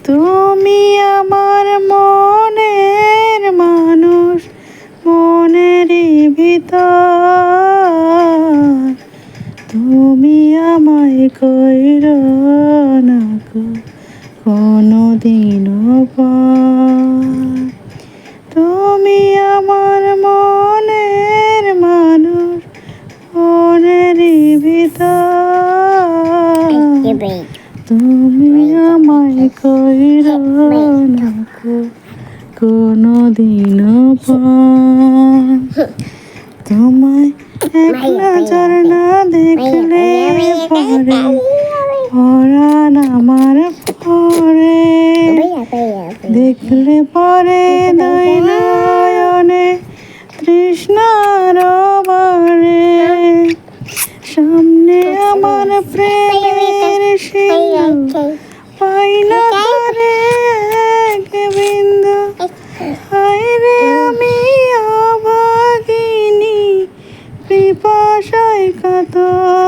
তুমি আমার মনের মানুষ, মনেরই ভিতর। তুমি আমায় কইরো না কোনোদিনও পর। তুমি আমার মনের মানুষ, মনেরই ভিতর। তুমি আমায় কইরো না কোনোদিনও পর। তোমায় এক নজর না দেখলে পরে পরাণ আমার পরে, দেখলে পরে দুই নয়নে তৃষ্ণার বারে। সামনে আমার প্রেমের সিন্ধু, পাই না তারে এক বিন্দু। হায়রে আমি অভাগিনী, পিপাসায় কাতর।